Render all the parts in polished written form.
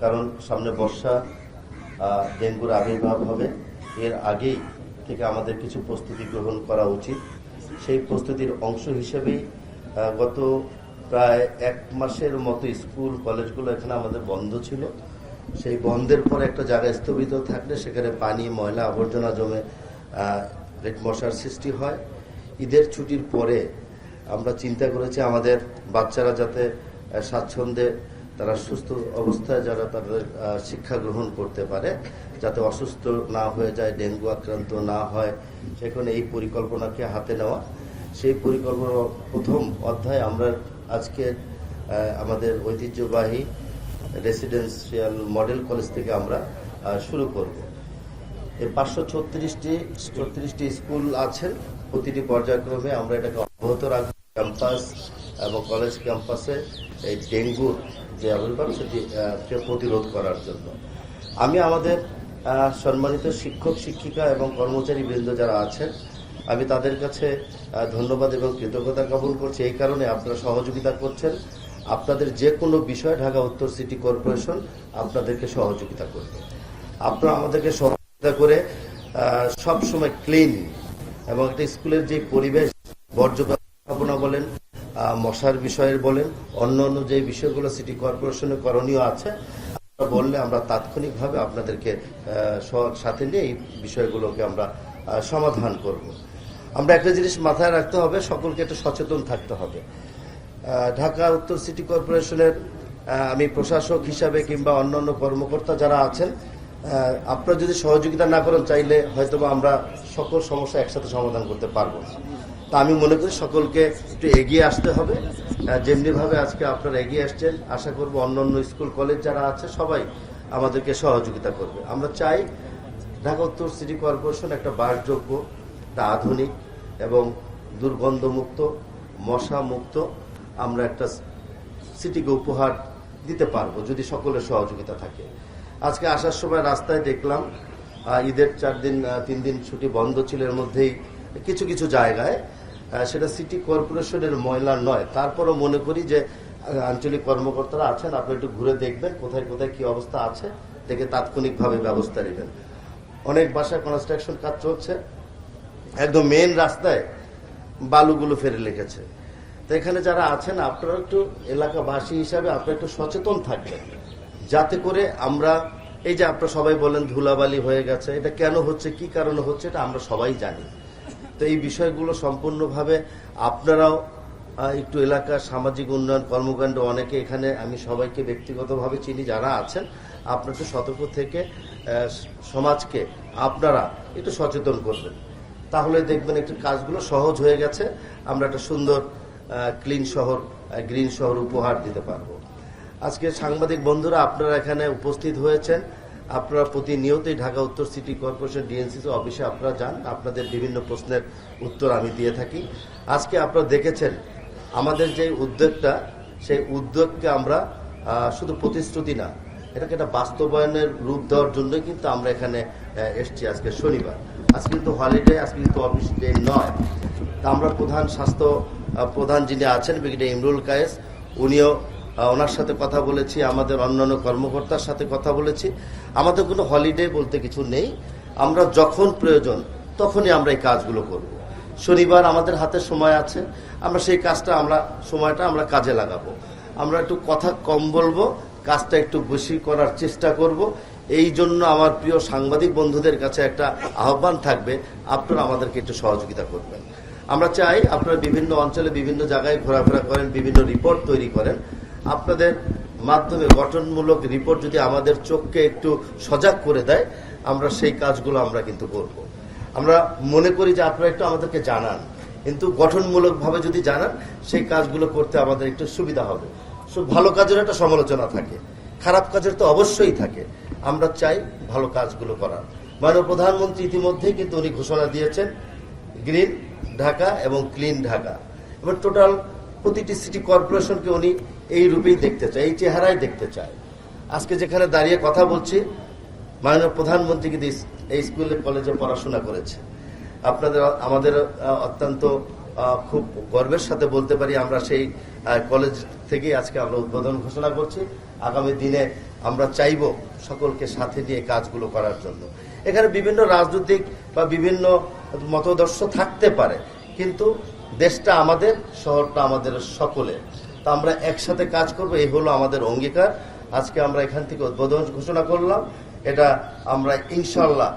কারণ সামনে বর্ষা, ডেঙ্গুর আবির্ভাব হবে। এর আগেই থেকে আমাদের কিছু প্রস্তুতি গ্রহণ করা উচিত। সেই প্রস্তুতির অংশ হিসেবেই গত প্রায় 1 মাসের মতো স্কুল কলেজগুলো এখানে আমাদের বন্ধ ছিল। সেই বন্ধের পর একটা জায়গায় স্থগিত থাকলে সেখানে পানি, ময়লা, আবর্জনা জমে মশার সৃষ্টি হয়। ঈদের ছুটির পরে আমরা চিন্তা করেছি আমাদের বাচ্চারা যাতে স্বাচ্ছন্দ্যে, তারা সুস্থ অবস্থায় যারা তাদের শিক্ষা গ্রহণ করতে পারে, যাতে অসুস্থ না হয়ে যায়, ডেঙ্গু আক্রান্ত না হয়, সেখানে এই পরিকল্পনাকে হাতে নেওয়া। সেই পরিকল্পনার প্রথম অধ্যায় আমরা আজকে আমাদের ঐতিহ্যবাহী রেসিডেন্সিয়াল মডেল কলেজ থেকে আমরা শুরু করব। এই 536টি স্কুল আছেন, প্রতিটি পর্যায়ক্রমে আমরা এটাকে অব্যাহত রাখবো। ক্যাম্পাস এবং কলেজ ক্যাম্পাসে এই ডেঙ্গুর যে আবির্ভাব সেটিকে প্রতিরোধ করার জন্য আমি আমাদের সম্মানিত শিক্ষক, শিক্ষিকা এবং কর্মচারী বৃন্দ যারা আছেন, আমি তাদের কাছে ধন্যবাদ এবং কৃতজ্ঞতা জ্ঞাপন করছি। এই কারণে আপনারা সহযোগিতা করছেন। আপনাদের যে কোনো বিষয়ে ঢাকা উত্তর সিটি কর্পোরেশন আপনাদেরকে সহযোগিতা করবে। আপনারা আমাদেরকে সহযোগিতা করে সব সময় ক্লিন এবং একটা স্কুলের যে পরিবেশ, বর্জ্য ব্যবস্থাপনা বলেন, মশার বিষয়ের বলেন, অন্য অন্য যে বিষয়গুলো সিটি কর্পোরেশনের করণীয় আছে বললে আমরা তাৎক্ষণিকভাবে আপনাদেরকে সাথে নিয়ে এই বিষয়গুলোকে আমরা সমাধান করব। আমরা একটা জিনিস মাথায় রাখতে হবে, সকলকে একটু সচেতন থাকতে হবে। ঢাকা উত্তর সিটি কর্পোরেশনের আমি প্রশাসক হিসাবে কিংবা অন্যান্য কর্মকর্তা যারা আছেন, আপনারা যদি সহযোগিতা না করেন, চাইলে হয়তোবা আমরা সকল সমস্যা একসাথে সমাধান করতে পারবো না। তা আমি মনে করি সকলকে একটু এগিয়ে আসতে হবে। যেমনিভাবে আজকে আপনারা এগিয়ে আসছেন, আশা করব অন্যান্য স্কুল কলেজ যারা আছে সবাই আমাদেরকে সহযোগিতা করবে। আমরা চাই ঢাকা উত্তর সিটি কর্পোরেশন একটা বাসযোগ্য, একটা আধুনিক এবং দুর্গন্ধমুক্ত, মশা মুক্ত আমরা একটা সিটিকে উপহার দিতে পারবো যদি সকলের সহযোগিতা থাকে। আজকে আসার সময় রাস্তায় দেখলাম ঈদের 3 দিন ছুটি বন্ধ ছিল, এর মধ্যেই কিছু কিছু জায়গায় সেটা সিটি কর্পোরেশনের ময়লা নয়, তারপরও মনে করি যে আঞ্চলিক কর্মকর্তারা আছেন, আপনি একটু ঘুরে দেখবেন কোথায় কোথায় কি অবস্থা আছে, দেখে তাৎক্ষণিকভাবে ব্যবস্থা নেবেন। অনেক বাসায় কনস্ট্রাকশন কাজ চলছে, একদম মেন রাস্তায় বালুগুলো ফেলে রেখেছে। তো এখানে যারা আছেন আপনারা একটু এলাকাবাসী হিসাবে আপনারা একটু সচেতন থাকবেন, যাতে করে আমরা এই যে আপনারা সবাই বলেন ধুলাবালি হয়ে গেছে, এটা কেন হচ্ছে, কি কারণে হচ্ছে, এটা আমরা সবাই জানি। তো এই বিষয়গুলো সম্পূর্ণভাবে আপনারাও একটু এলাকার সামাজিক উন্নয়ন কর্মকাণ্ড, অনেকে এখানে আমি সবাইকে ব্যক্তিগতভাবে চিনি যারা আছেন, আপনারা একটু সতর্ক থেকে সমাজকে আপনারা একটু সচেতন করবেন, তাহলে দেখবেন একটু কাজগুলো সহজ হয়ে গেছে। আমরা একটা সুন্দর ক্লিন শহর, গ্রিন শহর উপহার দিতে পারবো। আজকে সাংবাদিক বন্ধুরা আপনারা এখানে উপস্থিত হয়েছেন, আপনারা প্রতিনিয়তই ঢাকা উত্তর সিটি কর্পোরেশন ডিএনসিসি অফিসে আপনারা যান, আপনাদের বিভিন্ন প্রশ্নের উত্তর আমি দিয়ে থাকি। আজকে আপনারা দেখেছেন আমাদের যে উদ্যোগটা, সেই উদ্যোগকে আমরা শুধু প্রতিশ্রুতি না, এটাকে একটা বাস্তবায়নের রূপ দেওয়ার জন্যই কিন্তু আমরা এখানে এসছি। আজকে শনিবার, আজকে কিন্তু হলিডে, আজকে কিন্তু অফিস ডে নয়। তা আমরা প্রধান স্বাস্থ্য প্রধান যিনি আছেন ব্রিগেডিয়ার ইমরুল কায়েস, উনিও ওনার সাথে কথা বলেছি, আমাদের অন্যান্য কর্মকর্তার সাথে কথা বলেছি। আমাদের কোনো হলিডে বলতে কিছু নেই, আমরা যখন প্রয়োজন তখনই আমরা এই কাজগুলো করব। শনিবার আমাদের হাতে সময় আছে, আমরা সেই সময়টা আমরা কাজে লাগাবো। আমরা একটু কথা কম বলবো, কাজটা একটু বেশি করার চেষ্টা করব। এই জন্য আমার প্রিয় সাংবাদিক বন্ধুদের কাছে একটা আহ্বান থাকবে, আপনারা আমাদেরকে একটু সহযোগিতা করবেন। আমরা চাই আপনারা বিভিন্ন অঞ্চলে বিভিন্ন জায়গায় ঘোরাফেরা করেন, বিভিন্ন রিপোর্ট তৈরি করেন, আপনাদের মাধ্যমে গঠনমূলক রিপোর্ট যদি আমাদের চোখকে একটু সজাগ করে দেয়, আমরা সেই কাজগুলো আমরা কিন্তু করব। আমরা মনে করি যে আপনারা একটু আমাদেরকে জানান, কিন্তু গঠনমূলকভাবে যদি জানান, সেই কাজগুলো করতে আমাদের একটু সুবিধা হবে। ভালো কাজের একটা সমালোচনা থাকে, খারাপ কাজের তো অবশ্যই থাকে, আমরা চাই ভালো কাজগুলো করার। মাননীয় প্রধানমন্ত্রী ইতিমধ্যেই কিন্তু উনি ঘোষণা দিয়েছেন গ্রিন ঢাকা এবং ক্লিন ঢাকা, এবং টোটাল প্রতিটি সিটি কর্পোরেশনকে উনি এই রূপেই দেখতে চায়, এই চেহারাই দেখতে চায়। আজকে যেখানে দাঁড়িয়ে কথা বলছি, মাননীয় প্রধানমন্ত্রী কিন্তু এই স্কুলে কলেজে পড়াশোনা করেছে। আমাদের অত্যন্ত খুব গর্বের সাথে বলতে পারি, আমরা সেই কলেজ থেকেই আজকে আমরা উদ্বোধন ঘোষণা করছি। আগামী দিনে আমরা চাইব সকলকে সাথে নিয়ে কাজগুলো করার জন্য। এখানে বিভিন্ন রাজনৈতিক বা বিভিন্ন মতাদর্শ থাকতে পারে, কিন্তু দেশটা আমাদের, শহরটা আমাদের সকলের। তা আমরা একসাথে কাজ করব, এই হলো আমাদের অঙ্গীকার। আজকে আমরা এখান থেকে উদ্বোধন ঘোষণা করলাম। এটা আমরা ইনশাল্লাহ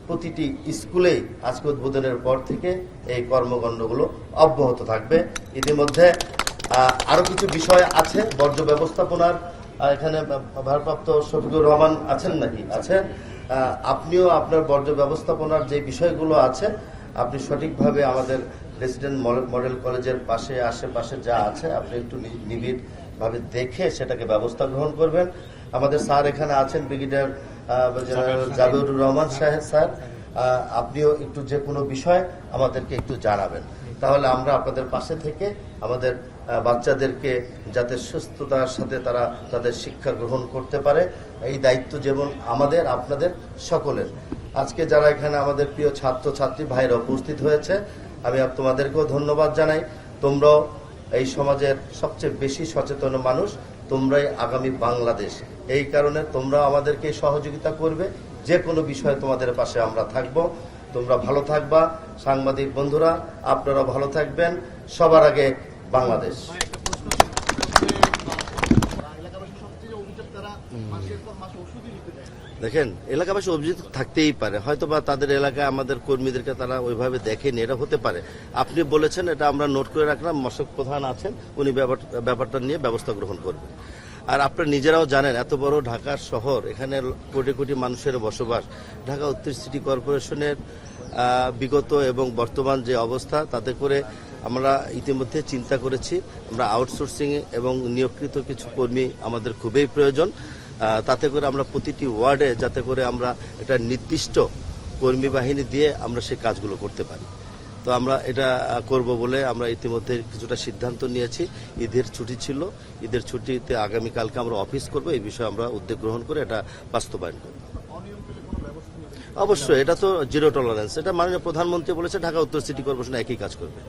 প্রতিটি স্কুলেই আজকে উদ্বোধনের পর থেকে এই কর্মকাণ্ডগুলো অব্যাহত থাকবে। ইতিমধ্যে আরো কিছু বিষয় আছে বর্জ্য ব্যবস্থাপনার। এখানে ভারপ্রাপ্ত শফিকুর রহমান আছেন নাকি? আছেন। আপনিও আপনার বর্জ্য ব্যবস্থাপনার যে বিষয়গুলো আছে আপনি সঠিকভাবে আমাদের রেসিডেন্ট মডেল কলেজের পাশে আশেপাশে যা আছে আপনি একটু নিবিড়ভাবে দেখে সেটাকে ব্যবস্থা গ্রহণ করবেন। আমাদের স্যার এখানে আছেন, ব্রিগেডিয়ার জাবিউর রহমান সাহেব স্যার, আপনিও একটু যে কোনো বিষয় আমাদেরকে একটু জানাবেন, তাহলে আমরা আপনাদের পাশে থেকে আমাদের বাচ্চাদেরকে যাতে সুস্থতার সাথে তারা তাদের শিক্ষা গ্রহণ করতে পারে, এই দায়িত্ব যেমন আমাদের আপনাদের সকলের। আজকে যারা এখানে আমাদের প্রিয় ছাত্র ছাত্রী ভাইরা উপস্থিত হয়েছে, আমি তোমাদেরকেও ধন্যবাদ জানাই। তোমরাও এই সমাজের সবচেয়ে বেশি সচেতন মানুষ, তোমরাই আগামী বাংলাদেশ। এই কারণে তোমরা আমাদেরকে সহযোগিতা করবে, যে কোনো বিষয়ে তোমাদের পাশে আমরা থাকব। তোমরা ভালো থাকবা। সাংবাদিক বন্ধুরা আপনারা ভালো থাকবেন। সবার আগে বাংলাদেশ। দেখেন, এলাকাবাসী অভিযোগ থাকতেই পারে, হয়তো বা তাদের এলাকায় আমাদের কর্মীদেরকে তারা ওইভাবে দেখেনি, এটা হতে পারে। আপনি বলেছেন, এটা আমরা নোট করে রাখলাম। মশক প্রধান আছেন, উনি ব্যাপারটা নিয়ে ব্যবস্থা গ্রহণ করবেন। আর আপনারা নিজেরাও জানেন, এত বড় ঢাকার শহর, এখানে কোটি কোটি মানুষের বসবাস। ঢাকা উত্তর সিটি কর্পোরেশনের বিগত এবং বর্তমান যে অবস্থা, তাতে করে আমরা ইতিমধ্যে চিন্তা করেছি আমরা আউটসোর্সিং এবং নিয়োগকৃত কিছু কর্মী আমাদের খুবই প্রয়োজন। তাতে করে আমরা প্রতিটি ওয়ার্ডে যাতে করে আমরা একটা নির্দিষ্ট কর্মী বাহিনী দিয়ে আমরা সেই কাজগুলো করতে পারি। তো আমরা এটা করব বলে আমরা ইতিমধ্যে কিছুটা সিদ্ধান্ত নিয়েছি। ঈদের ছুটি ছিল, ঈদের ছুটিতে আগামীকালকে আমরা অফিস করব, এই বিষয়ে আমরা উদ্যোগ গ্রহণ করে এটা বাস্তবায়ন করব। অবশ্যই, এটা তো জিরো টলারেন্স। এটা মাননীয় প্রধানমন্ত্রী বলেছে, ঢাকা উত্তর সিটি কর্পোরেশন একই কাজ করবে।